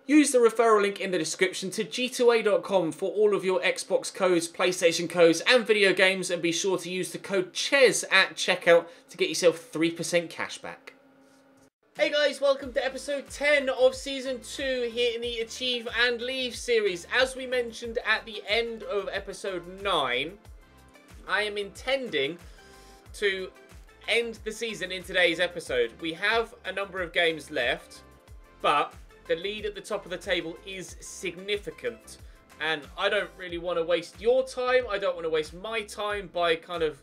Use the referral link in the description to g2a.com for all of your Xbox codes, PlayStation codes and video games, and be sure to use the code CHES at checkout to get yourself 3% cashback. Hey guys, welcome to episode 10 of season 2 here in the Achieve and Leave series. As we mentioned at the end of episode 9, I am intending to end the season in today's episode. We have a number of games left, but the lead at the top of the table is significant, and I don't really want to waste your time. I don't want to waste my time by kind of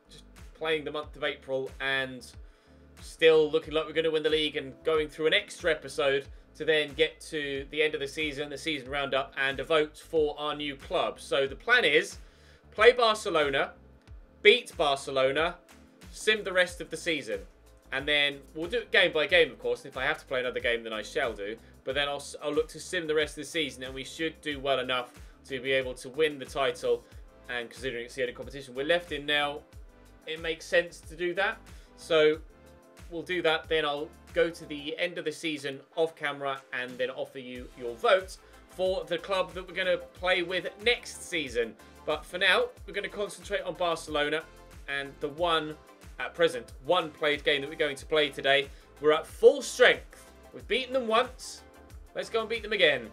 just playing the month of April and still looking like we're going to win the league and going through an extra episode to then get to the end of the season roundup, and a vote for our new club. So the plan is play Barcelona, beat Barcelona, sim the rest of the season. And then we'll do it game by game, of course. And if I have to play another game, then I shall do. But then I'll look to sim the rest of the season, and we should do well enough to be able to win the title. And considering it's the only competition we're left in now, it makes sense to do that. So we'll do that. Then I'll go to the end of the season off camera and then offer you your vote for the club that we're going to play with next season. But for now, we're going to concentrate on Barcelona and the one... at present, one played game that we're going to play today. We're at full strength. We've beaten them once. Let's go and beat them again.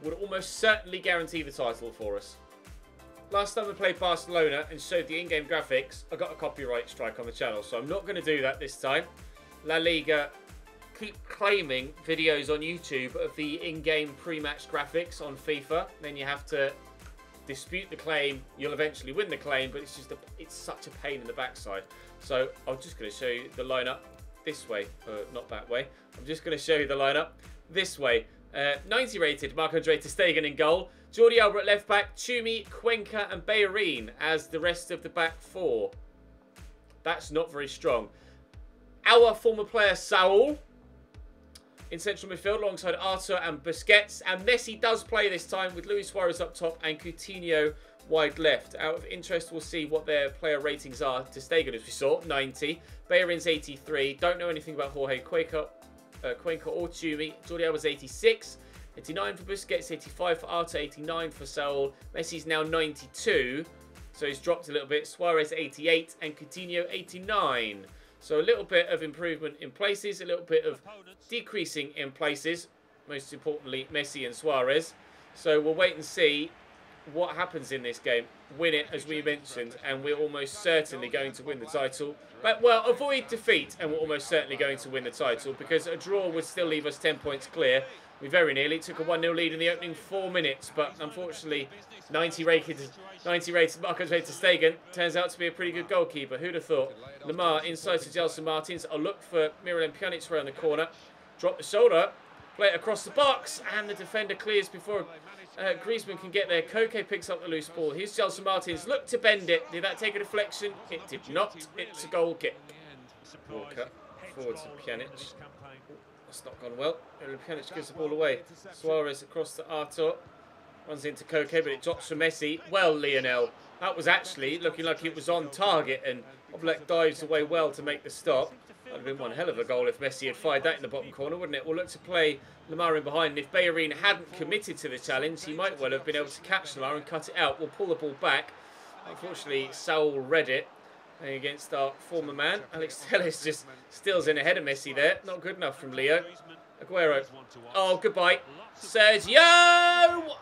Would almost certainly guarantee the title for us. Last time we played Barcelona and showed the in-game graphics, I got a copyright strike on the channel, so I'm not going to do that this time. La Liga keep claiming videos on YouTube of the in-game pre-match graphics on FIFA. Then you have to dispute the claim. You'll eventually win the claim, but it's such a pain in the backside. So I'm just going to show you the lineup this way, not that way. I'm just going to show you the lineup this way. 90 rated, Marc-Andre ter Stegen in goal. Jordi Alba at left back, Tumi, Cuenca and Bellerin as the rest of the back four. That's not very strong. Our former player Saul in central midfield alongside Arthur and Busquets. And Messi does play this time with Luis Suarez up top and Coutinho wide left. Out of interest, we'll see what their player ratings are. Ter Stegen, as we saw, 90. Bellerin's 83. Don't know anything about Jorge Cuenca or Tumi. Jordi Alba's 86. 89 for Busquets, 85 for Arthur, 89 for Saul. Messi's now 92, so he's dropped a little bit. Suarez 88 and Coutinho 89. So a little bit of improvement in places, a little bit of decreasing in places. Most importantly, Messi and Suarez. So we'll wait and see what happens in this game. Win it, as we mentioned, and we're almost certainly going to win the title. But, well, avoid defeat, and we're almost certainly going to win the title, because a draw would still leave us 10 points clear. We very nearly took a 1-0 lead in the opening 4 minutes, but unfortunately, 90 rated Marc-Andre ter Stegen turns out to be a pretty good goalkeeper. Who'd have thought? Lemar inside to Gelson Martins. I'll look for Miralem Pjanic around the corner. Drop the shoulder, play it across the box, and the defender clears before Griezmann can get there. Koke picks up the loose ball. Here's Gelson Martins. Look to bend it. Did that take a deflection? It did not. It's a goal kick. Walker forward to Pjanic. That's not gone well. Pjanic gives the ball away. Suarez across to Arthur. Runs into Koke, but it drops for Messi. Well, Lionel, that was actually looking like it was on target, and Oblak dives away well to make the stop. That would have been one hell of a goal if Messi had fired that in the bottom corner, wouldn't it? We'll look to play Lemar in behind. And if Bellerin hadn't committed to the challenge, he might well have been able to catch Lemar and cut it out. We'll pull the ball back. Unfortunately, Saul read it against our former man. Alex Telles just steals in ahead of Messi there. Not good enough from Leo. Aguero. Oh, goodbye. Sergio!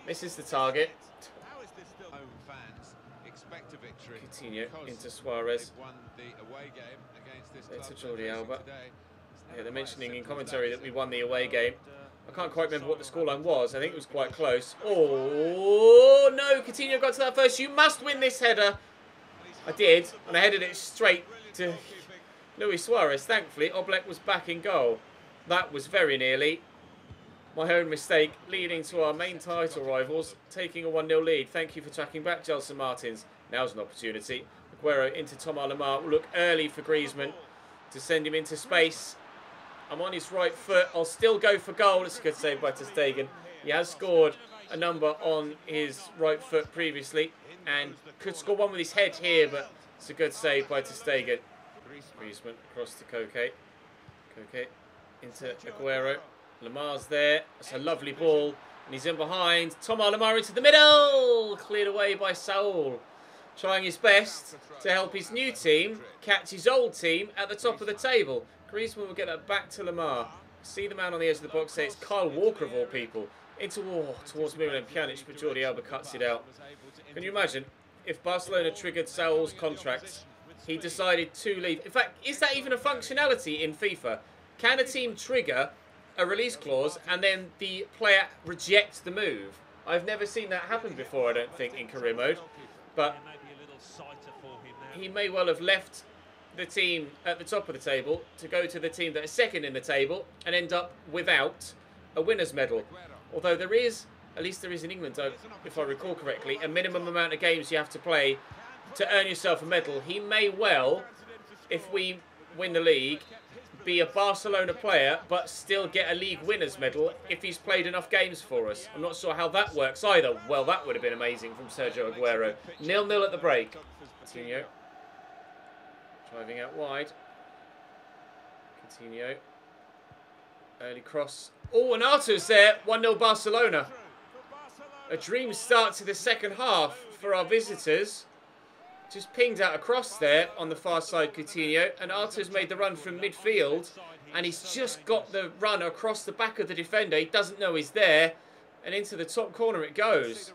Misses the target. Coutinho into Suarez. It's a Jordi Alba. Yeah, they're mentioning in commentary that we won the away game. I can't quite remember what the scoreline was. I think it was quite close. Oh, no. Coutinho got to that first. You must win this header. I did, and I headed it straight to Luis Suarez. Thankfully, Oblak was back in goal. That was very nearly my own mistake, leading to our main title rivals taking a 1-0 lead. Thank you for tracking back, Gelson Martins. Now's an opportunity. Aguero into Thomas Lemar. Will look early for Griezmann to send him into space. I'm on his right foot. I'll still go for goal. It's a good save by ter Stegen. He has scored a number on his right foot previously and could score one with his head here, but it's a good save by ter Stegen. Griezmann across to Koke. Koke into Aguero. Lamar's there. It's a lovely ball. And he's in behind. Thomas Lemar into the middle. Cleared away by Saul. Trying his best to help his new team catch his old team at the top of the table. Griezmann will get that back to Lemar. See the man on the edge of the box there. It's Kyle Walker of all people. Into towards Miralem Pjanic, but Jordi Alba cuts it out. Can you imagine if Barcelona triggered Saul's contract, he decided to leave? In fact, is that even a functionality in FIFA? Can a team trigger a release clause and then the player rejects the move? I've never seen that happen before, I don't think, in career mode. But he may well have left the team at the top of the table to go to the team that is second in the table and end up without a winner's medal. Although there is, at least there is in England, if I recall correctly, a minimum amount of games you have to play to earn yourself a medal. He may well, if we win the league, be a Barcelona player but still get a league winner's medal if he's played enough games for us. I'm not sure how that works either. Well, that would have been amazing from Sergio Aguero. 0-0 at the break. Coutinho driving out wide. Coutinho. Early cross. Oh, and Arthur's there. 1-0 Barcelona. A dream start to the second half for our visitors. Just pinged out across there on the far side, Coutinho. And Arthur's made the run from midfield. And he's just got the run across the back of the defender. He doesn't know he's there. And into the top corner it goes.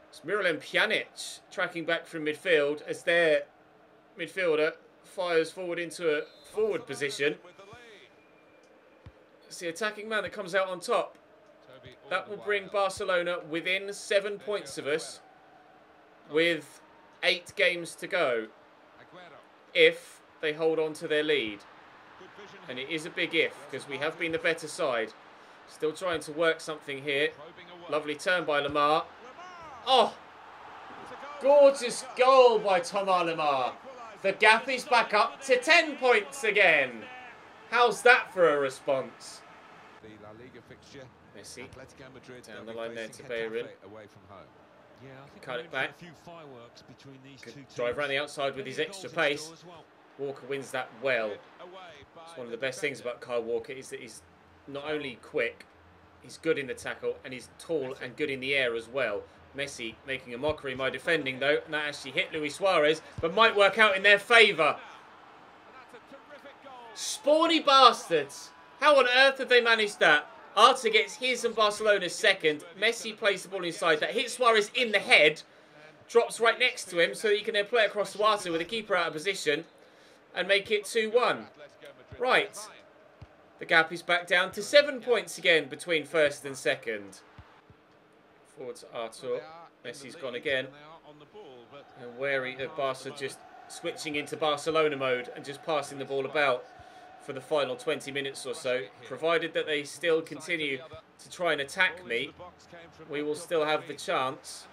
It's Miralem Pjanic tracking back from midfield as their midfielder fires forward into a forward position. It's the attacking man that comes out on top. That will bring Barcelona within 7 points of us with 8 games to go if they hold on to their lead. And it is a big if because we have been the better side. Still trying to work something here. Lovely turn by Lemar. Oh! Gorgeous goal by Thomas Lemar. The gap is back up to 10 points again. How's that for a response? Messi down the line there to Bellerin. Cut it back. Good drive around the outside with his extra pace. Walker wins that well. It's one of the best things about Kyle Walker is that he's not only quick, he's good in the tackle and he's tall and good in the air as well. Messi making a mockery of my defending though, and that actually hit Luis Suarez, but might work out in their favour. Spawny bastards. How on earth have they managed that? Arta gets his and Barcelona's second. Messi plays the ball inside. That hits Suarez in the head. Drops right next to him so that he can then play across to Arta with the keeper out of position and make it 2-1. Right. The gap is back down to 7 points again between first and second. Forward to Artur. Messi's gone again. And wary of Barca just switching into Barcelona mode and just passing the ball about for the final 20 minutes or so. Provided that they still continue to try and attack me, we will still have the chance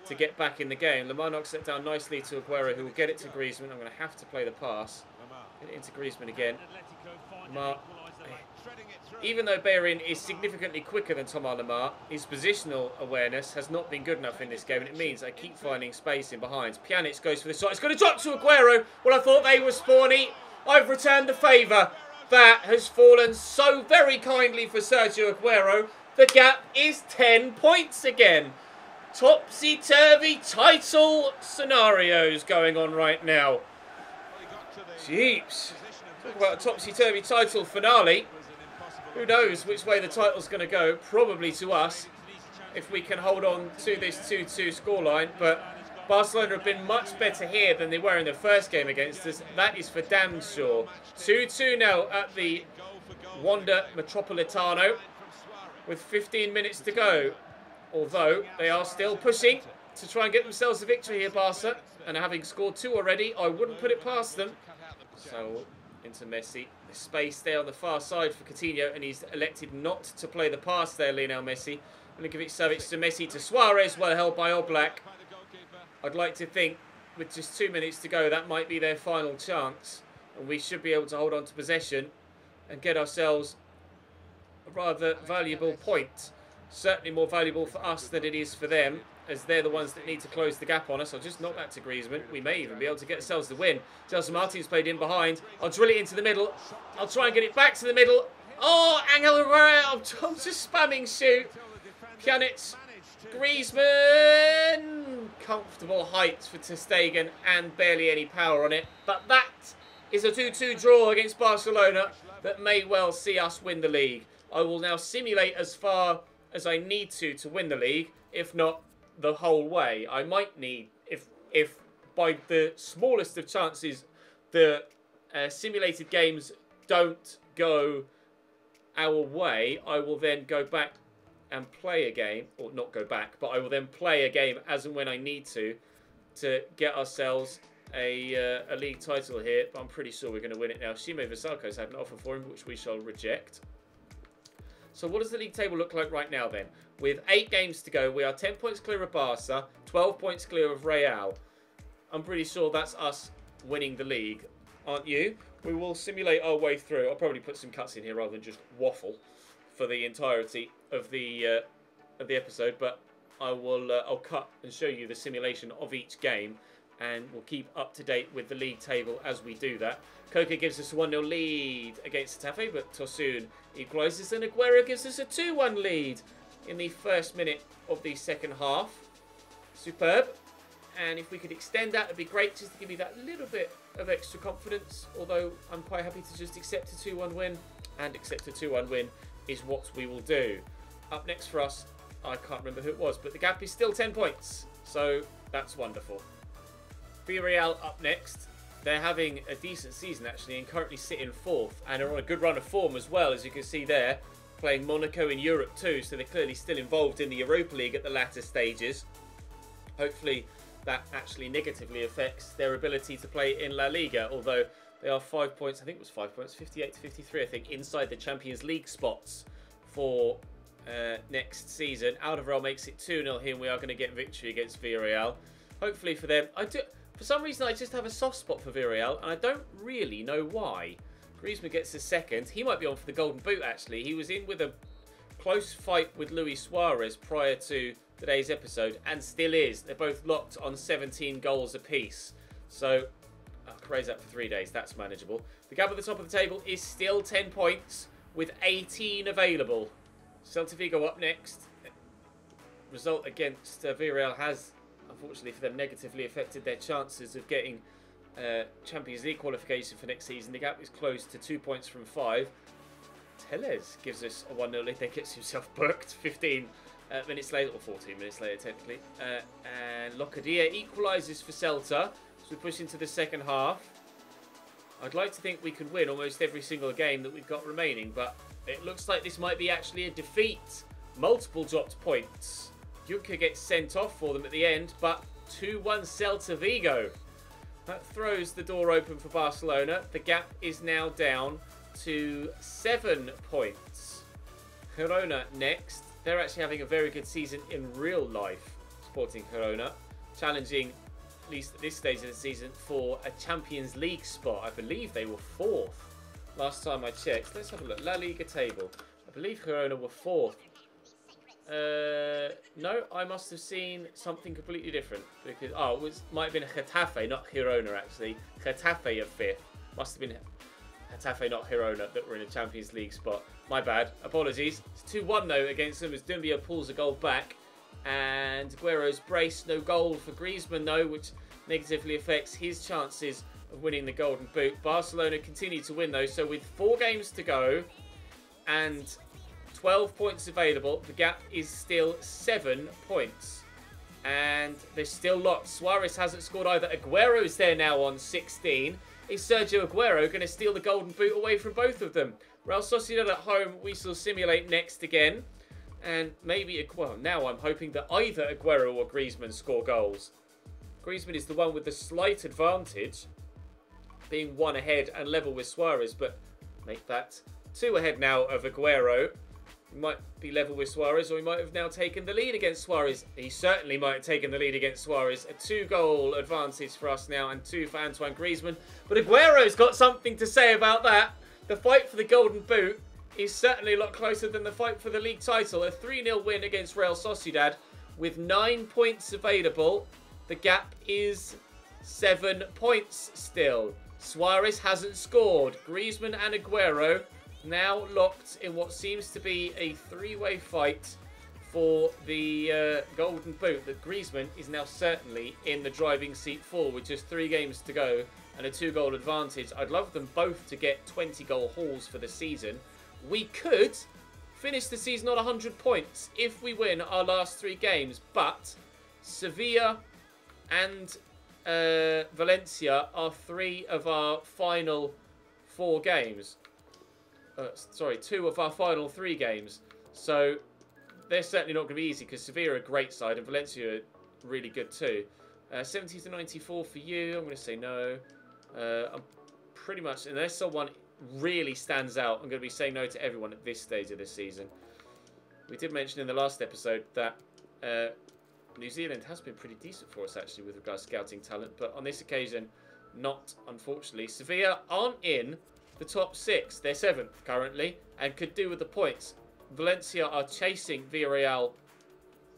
to get back in the game. Lemar knocks it down nicely to Aguero, who will get it to Griezmann. I'm going to have to play the pass. Get it into Griezmann again. Lemar, even though Bellerin is significantly quicker than Thomas Lemar, his positional awareness has not been good enough in this game, and it means I keep finding space in behind. Pjanic goes for the shot. It's going to drop to Aguero. Well, I thought they were spawny. I've returned the favour. That has fallen so very kindly for Sergio Aguero. The gap is 10 points again. Topsy-turvy title scenarios going on right now. Jeeps. Talk about a topsy-turvy title finale. Who knows which way the title's going to go? Probably to us, if we can hold on to this 2-2 scoreline. But Barcelona have been much better here than they were in the first game against us. That is for damn sure. 2-2 now at the Wanda Metropolitano with 15 minutes to go. Although they are still pushing to try and get themselves a victory here, Barca. And having scored 2 already, I wouldn't put it past them. So into Messi. The space there on the far side for Coutinho, and he's elected not to play the pass there, Lionel Messi. Milinkovic-Savic to Messi to Suarez, well held by Oblak. I'd like to think with just 2 minutes to go, that might be their final chance. And we should be able to hold on to possession and get ourselves a rather valuable point. Certainly more valuable for us than it is for them, as they're the ones that need to close the gap on us. I'll just knock that to Griezmann. We may even be able to get ourselves the win. Chelsea Martin's played in behind. I'll drill it into the middle. I'll try and get it back to the middle. Oh, Angel Herrera. I'm just spamming shoot. Pjanic. Griezmann. Comfortable heights for ter Stegen and barely any power on it. But that is a 2-2 draw against Barcelona that may well see us win the league. I will now simulate as far as I need to win the league, if not the whole way. I might need, if by the smallest of chances, the simulated games don't go our way, I will then go back and play a game, or not go back, but I will then play a game as and when I need to get ourselves a league title here. But I'm pretty sure we're going to win it now. Shime Vasalko's had an offer for him, which we shall reject. So what does the league table look like right now then? With 8 games to go, we are 10 points clear of Barca, 12 points clear of Real. I'm pretty sure that's us winning the league, aren't you? We will simulate our way through. I'll probably put some cuts in here rather than just waffle for the entirety of the episode, but I'll cut and show you the simulation of each game, and we'll keep up to date with the league table as we do that. Coca gives us a 1-0 lead against Getafe, but Tosun equalises, and Aguero gives us a 2-1 lead in the first minute of the second half. Superb. And if we could extend that, it'd be great, just to give me that little bit of extra confidence. Although I'm quite happy to just accept a 2-1 win, and accept a 2-1 win is what we will do. Up next for us, I can't remember who it was, but the gap is still 10 points. So that's wonderful. Villarreal up next. They're having a decent season actually, and currently sit in 4th, and are on a good run of form as well, as you can see there, playing Monaco in Europe too, so they're clearly still involved in the Europa League at the latter stages. Hopefully that actually negatively affects their ability to play in La Liga, although they are 5 points, I think it was 5 points, 58 to 53 I think, inside the Champions League spots for next season. Alderweireld makes it 2-0 here, and we are going to get victory against Villarreal. Hopefully for them. For some reason, I just have a soft spot for Villarreal, and I don't really know why. Griezmann gets a second. He might be on for the Golden Boot, actually. He was in with a close fight with Luis Suarez prior to today's episode, and still is. They're both locked on 17 goals apiece. So, I can raise that for 3 days. That's manageable. The gap at the top of the table is still 10 points, with 18 available. Celta Vigo up next. Result against Villarreal has, unfortunately for them, negatively affected their chances of getting Champions League qualification for next season. The gap is close to 2 points from 5. Teles gives us a 1-0 lead. Then gets himself booked 15 minutes later, or 14 minutes later technically. And Locadia equalises for Celta as we push into the second half. I'd like to think we could win almost every single game that we've got remaining, but it looks like this might be actually a defeat. Multiple dropped points. Juncker gets sent off for them at the end, but 2-1 Celta Vigo. That throws the door open for Barcelona. The gap is now down to 7 points. Girona next. They're actually having a very good season in real life, Sporting Girona, challenging, at least at this stage of the season, for a Champions League spot. I believe they were 4th last time I checked. Let's have a look. La Liga table. I believe Girona were 4th. No, I must have seen something completely different, because might have been Getafe, not Girona actually. Getafe are 5th. Must have been Getafe, not Girona, that were in a Champions League spot. My bad. Apologies. It's 2-1 though against them as Doumbia pulls a goal back, and Aguero's brace. No goal for Griezmann though, which negatively affects his chances of winning the Golden Boot. Barcelona continue to win though, so with 4 games to go and 12 points available, the gap is still 7 points. And they're still locked. Suarez hasn't scored either. Aguero's there now on 16. Is Sergio Aguero going to steal the Golden Boot away from both of them? Real Sociedad at home, we shall simulate next again. And maybe, well, now I'm hoping that either Aguero or Griezmann score goals. Griezmann is the one with the slight advantage, being 1 ahead and level with Suarez, but make that 2 ahead now of Aguero. He might be level with Suarez, or he might have now taken the lead against Suarez. He certainly might have taken the lead against Suarez. A 2-goal advantage for us now, and 2 for Antoine Griezmann. But Aguero's got something to say about that. The fight for the Golden Boot is certainly a lot closer than the fight for the league title. A 3-0 win against Real Sociedad with 9 points available. The gap is 7 points still. Suarez hasn't scored. Griezmann and Aguero now locked in what seems to be a three-way fight for the golden boot. That Griezmann is now certainly in the driving seat for, with just 3 games to go and a 2-goal advantage. I'd love them both to get 20-goal hauls for the season. We could finish the season on 100 points if we win our last 3 games, but Sevilla and Valencia are 3 of our final 4 games. Sorry, 2 of our final 3 games. So they're certainly not going to be easy, because Sevilla are a great side and Valencia are really good too. 70 to 94 for you. I'm going to say no. I'm pretty much, unless someone really stands out, I'm going to be saying no to everyone at this stage of the season. We did mention in the last episode that New Zealand has been pretty decent for us, actually, with regards to scouting talent, but on this occasion, not, unfortunately. Sevilla aren't in the top 6. They're 7th currently and could do with the points. Valencia are chasing Villarreal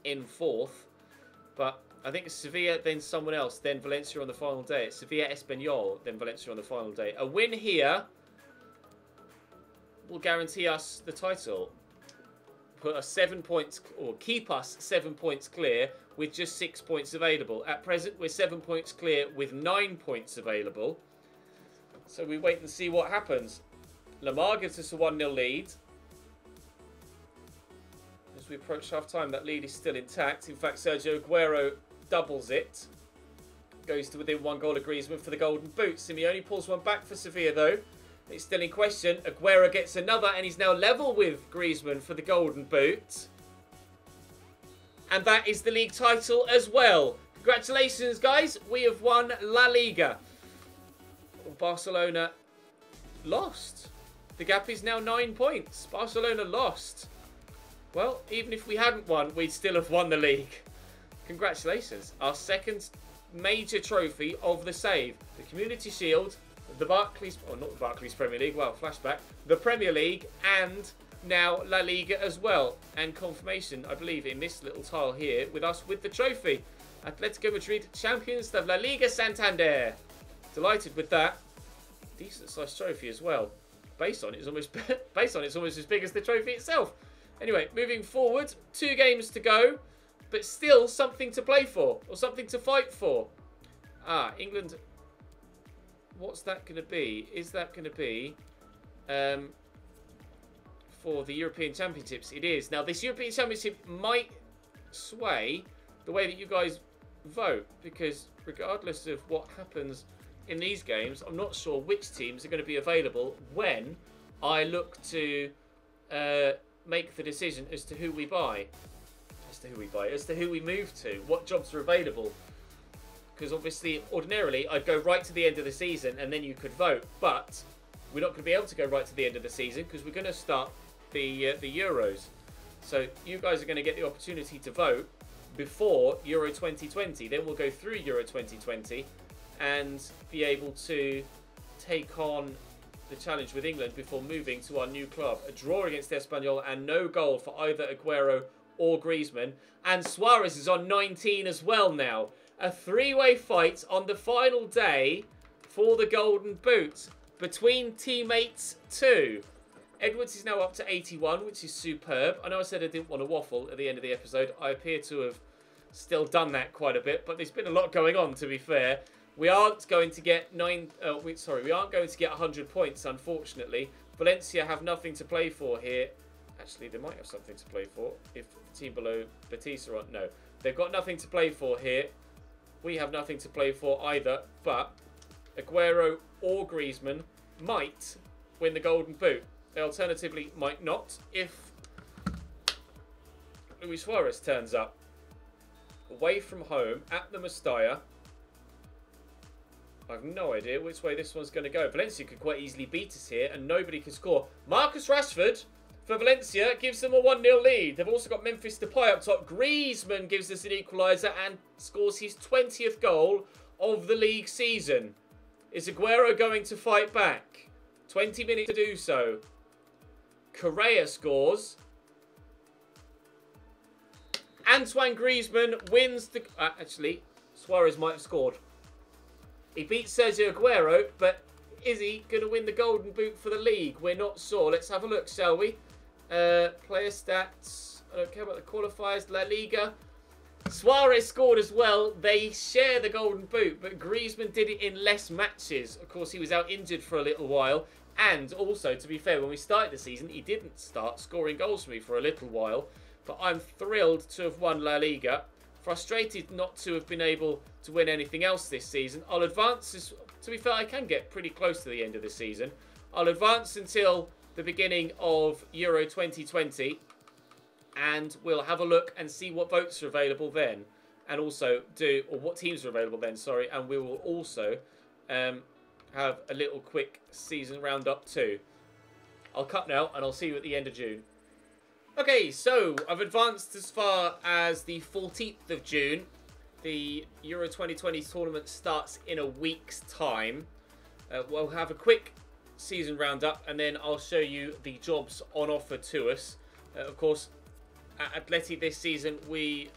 in 4th, but I think it's Sevilla, then someone else, then Valencia on the final day. It's Sevilla Espanyol, then Valencia on the final day. A win here will guarantee us the title. Put us 7 points, or keep us 7 points clear with just 6 points available. At present, we're 7 points clear with 9 points available. So we wait and see what happens. Lamar gives us a 1-0 lead. As we approach half-time, that lead is still intact. In fact, Sergio Aguero doubles it. Goes to within 1 goal of Griezmann for the golden boot. Simeone pulls one back for Sevilla, though. It's still in question. Aguero gets another, and he's now level with Griezmann for the golden boot. And that is the league title as well. Congratulations, guys. We have won La Liga. Barcelona lost. The gap is now 9 points. Barcelona lost. Well, even if we hadn't won, we'd still have won the league. Congratulations. Our second major trophy of the save. The Community Shield, the Barclays, or not the Barclays Premier League, well, flashback, the Premier League, and now La Liga as well. And confirmation, I believe, in this little tile here with us with the trophy. Atletico Madrid, champions of La Liga Santander. Delighted with that. Decent sized trophy as well. Base on it's almost as big as the trophy itself. Anyway, moving forward, 2 games to go, but still something to play for, or something to fight for. England. What's that going to be? Is that going to be for the European Championships? It is. Now, this European Championship might sway the way that you guys vote, because regardless of what happens in these games, I'm not sure which teams are going to be available when I look to make the decision as to who we buy. As to who we move to. What jobs are available. Because obviously, ordinarily, I'd go right to the end of the season and then you could vote. But we're not going to be able to go right to the end of the season because we're going to start the Euros. So you guys are going to get the opportunity to vote before Euro 2020. Then we'll go through Euro 2020 and be able to take on the challenge with England before moving to our new club. A draw against Espanyol and no goal for either Aguero or Griezmann. And Suarez is on 19 as well now. A 3-way fight on the final day for the golden boot between teammates too. Edwards is now up to 81, which is superb. I know I said I didn't want to waffle at the end of the episode. I appear to have still done that quite a bit, but there's been a lot going on, to be fair. We aren't going to get we aren't going to get 100 points, unfortunately. Valencia have nothing to play for here. Actually, they might have something to play for if the team below Betis are on. No, they've got nothing to play for here. We have nothing to play for either, but Aguero or Griezmann might win the golden boot. They alternatively might not if Luis Suarez turns up away from home at the Mestalla. I have no idea which way this one's going to go. Valencia could quite easily beat us here and nobody can score. Marcus Rashford for Valencia gives them a 1-0 lead. They've also got Memphis Depay up top. Griezmann gives us an equaliser and scores his 20th goal of the league season. Is Aguero going to fight back? 20 minutes to do so. Correa scores. Antoine Griezmann wins the... actually, Suarez might have scored. He beats Sergio Aguero, but Is he going to win the Golden Boot for the league? We're not sure. Let's have a look, shall we? Player stats. I don't care about the qualifiers. La Liga. Suarez scored as well. They share the Golden Boot, but Griezmann did it in less matches. Of course, he was out injured for a little while. And also, to be fair, when we started the season, he didn't start scoring goals for me for a little while. But I'm thrilled to have won La Liga. Frustrated not to have been able to win anything else this season. I'll advance, to be fair, I can get pretty close to the end of the season. I'll advance until the beginning of Euro 2020. And we'll have a look and see what votes are available then. And also or what teams are available then, sorry. And we will also have a little quick season roundup too. I'll cut now and I'll see you at the end of June. Okay, so I've advanced as far as the 14th of June. The Euro 2020 tournament starts in a week's time. We'll have a quick season roundup and then I'll show you the jobs on offer to us. Of course, at Atleti this season, we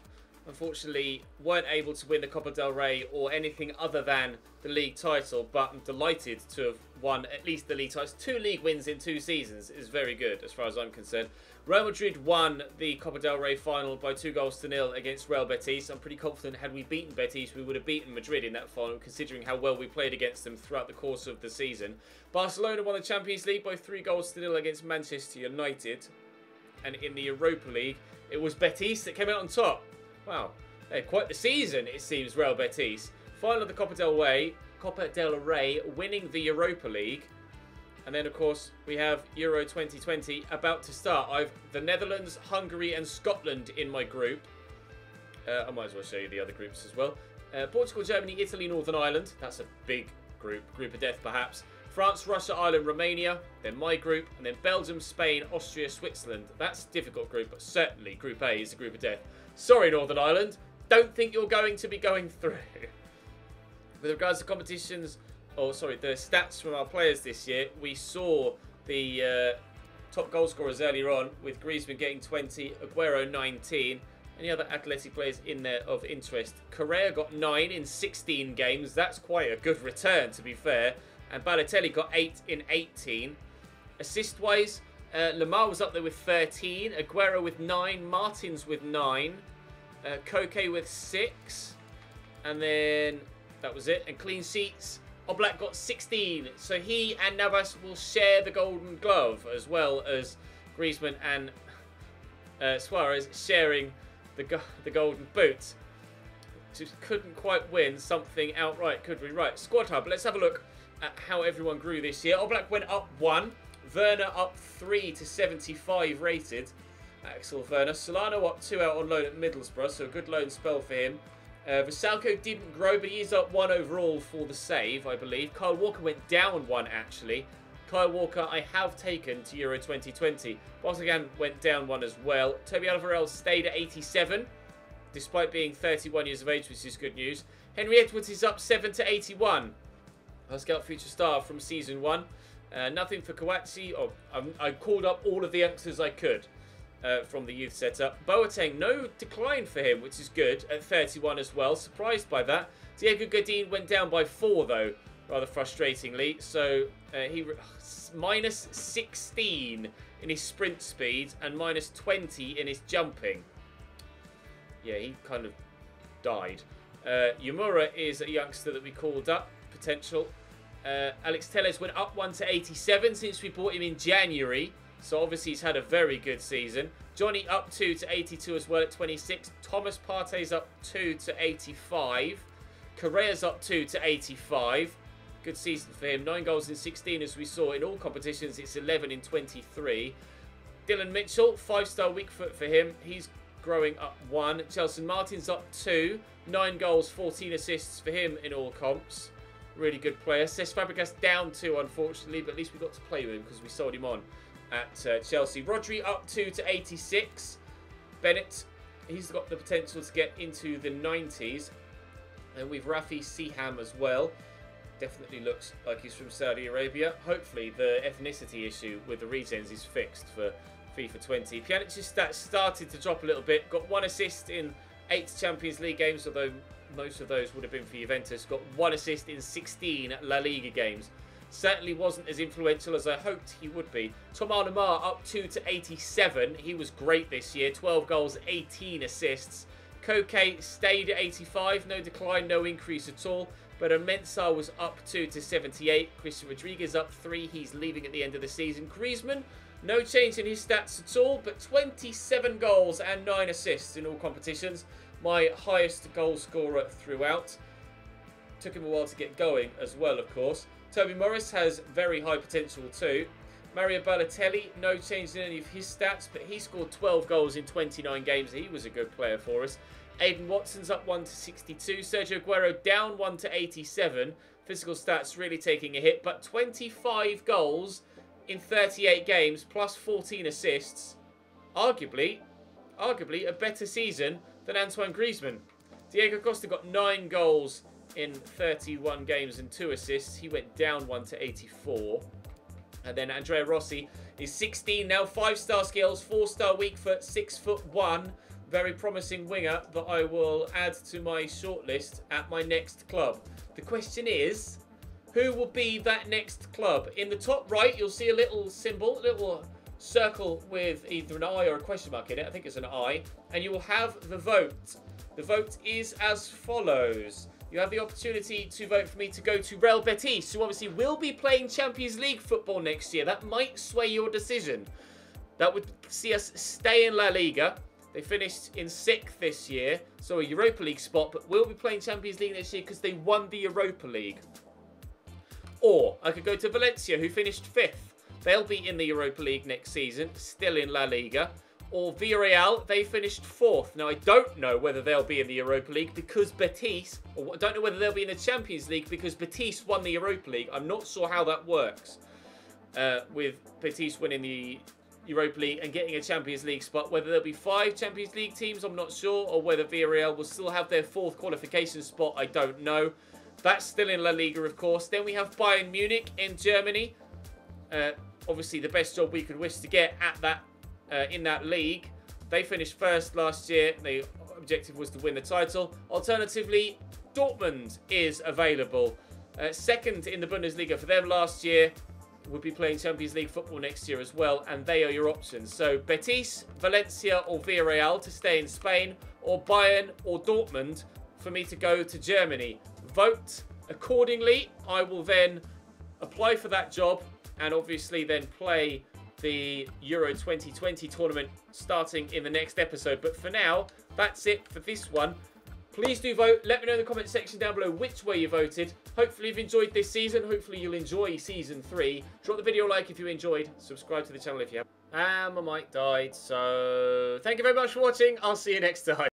unfortunately weren't able to win the Copa del Rey or anything other than the league title, but I'm delighted to have won at least the league titles. 2 league wins in 2 seasons is very good as far as I'm concerned. Real Madrid won the Copa del Rey final by 2-0 against Real Betis. I'm pretty confident had we beaten Betis, we would have beaten Madrid in that final, considering how well we played against them throughout the course of the season. Barcelona won the Champions League by 3-0 against Manchester United. And in the Europa League, it was Betis that came out on top. Wow, they had quite the season, it seems, Real Betis. Final of the Copa del Rey, winning the Europa League. And then, of course, we have Euro 2020 about to start. I've the Netherlands, Hungary and Scotland in my group. I might as well show you the other groups as well. Portugal, Germany, Italy, Northern Ireland. That's a big group of death perhaps. France, Russia, Ireland, Romania. Then my group. And then Belgium, Spain, Austria, Switzerland. That's a difficult group, but certainly Group A is a group of death. Sorry, Northern Ireland. Don't think you're going to be going through. With regards to competitions, the stats from our players this year, we saw the top goal scorers earlier on, with Griezmann getting 20, Aguero 19. Any other Athletic players in there of interest? Correa got 9 in 16 games. That's quite a good return, to be fair. And Balotelli got 8 in 18. Assist-wise, Lamar was up there with 13. Aguero with 9. Martins with 9. Koke with 6. And then that was it. And clean sheets, Oblak got 16. So he and Navas will share the Golden Glove, as well as Griezmann and Suarez sharing the Golden Boot. Just couldn't quite win something outright, could we? Right, Squad Hub. Let's have a look at how everyone grew this year. Oblak went up 1. Werner up 3 to 75 rated. Axel Werner. Solano up 2 out on loan at Middlesbrough, so a good loan spell for him. Vasalco didn't grow, but he is up 1 overall for the save, I believe. Kyle Walker went down 1, actually. Kyle Walker I have taken to Euro 2020. Bottigan went down 1 as well. Toby Alvarez stayed at 87, despite being 31 years of age, which is good news. Henry Edwards is up 7 to 81. I'll scout future star from season 1. Nothing for Kawatsi. I called up all of the youngsters I could from the youth setup. Boateng, no decline for him, which is good, at 31 as well. Surprised by that. Diego Godin went down by 4, though, rather frustratingly. So he minus 16 in his sprint speed and minus 20 in his jumping. Yeah, he kind of died. Yamura is a youngster that we called up, potential. Alex Telles went up 1 to 87 since we bought him in January. So obviously he's had a very good season. Johnny up 2 to 82 as well at 26. Thomas Partey's up 2 to 85. Correa's up 2 to 85. Good season for him. 9 goals in 16 as we saw in all competitions. It's 11 in 23. Dylan Mitchell, 5-star weak foot for him. He's growing up 1. Chelsea Martin's up 2. 9 goals, 14 assists for him in all comps. Really good player. Cesc Fabregas down 2, unfortunately, but at least we got to play with him because we sold him on at Chelsea. Rodri up 2 to 86. Bennett, he's got the potential to get into the 90s. And we've Rafi Siham as well. Definitely looks like he's from Saudi Arabia. Hopefully the ethnicity issue with the regens is fixed for FIFA 20. Pjanic's stats started to drop a little bit. Got 1 assist in 8 Champions League games, although most of those would have been for Juventus. Got 1 assist in 16 La Liga games. certainly wasn't as influential as I hoped he would be. Tom Alnemar up 2 to 87. He was great this year. 12 goals, 18 assists. Koke stayed at 85. No decline, no increase at all. But Mensah was up 2 to 78. Christian Rodriguez up 3. He's leaving at the end of the season. Griezmann, no change in his stats at all, but 27 goals and 9 assists in all competitions. My highest goal scorer throughout. Took him a while to get going as well, of course. Toby Morris has very high potential too. Mario Balotelli, no change in any of his stats, but he scored 12 goals in 29 games. He was a good player for us. Aiden Watson's up 1 to 62. Sergio Aguero down 1 to 87. Physical stats really taking a hit, but 25 goals in 38 games plus 14 assists. Arguably a better season than Antoine Griezmann. Diego Costa got 9 goals in 31 games and 2 assists. He went down 1 to 84. And then Andrea Rossi is 16 now. 5-star skills, 4-star weak foot, 6'1". Very promising winger that I will add to my shortlist at my next club. The question is, who will be that next club? In the top right, you'll see a little symbol, a little circle with either an I or a question mark in it. I think it's an I. And you will have the vote. The vote is as follows. You have the opportunity to vote for me to go to Real Betis, who obviously will be playing Champions League football next year. That might sway your decision. That would see us stay in La Liga. They finished in 6th this year, so a Europa League spot, but will be playing Champions League next year because they won the Europa League. Or I could go to Valencia, who finished 5th. They'll be in the Europa League next season, still in La Liga. Or Villarreal, they finished 4th. Now, I don't know whether they'll be in the Europa League because Betis, or I don't know whether they'll be in the Champions League because Betis won the Europa League. I'm not sure how that works with Betis winning the Europa League and getting a Champions League spot. Whether there'll be 5 Champions League teams, I'm not sure. Or whether Villarreal will still have their 4th qualification spot, I don't know. That's still in La Liga, of course. Then we have Bayern Munich in Germany. Obviously, the best job we could wish to get at that in that league. They finished 1st last year. The objective was to win the title. Alternatively, Dortmund is available. 2nd in the Bundesliga for them last year. Would be playing Champions League football next year as well, and they are your options. So Betis, Valencia or Villarreal to stay in Spain, or Bayern or Dortmund for me to go to Germany. Vote accordingly. I will then apply for that job and obviously then play the Euro 2020 tournament starting in the next episode. But for now, that's it for this one. Please do vote. Let me know in the comment section down below which way you voted. Hopefully you've enjoyed this season. Hopefully you'll enjoy season 3. Drop the video a like if you enjoyed. Subscribe to the channel if you have. And my mic died. So thank you very much for watching. I'll see you next time.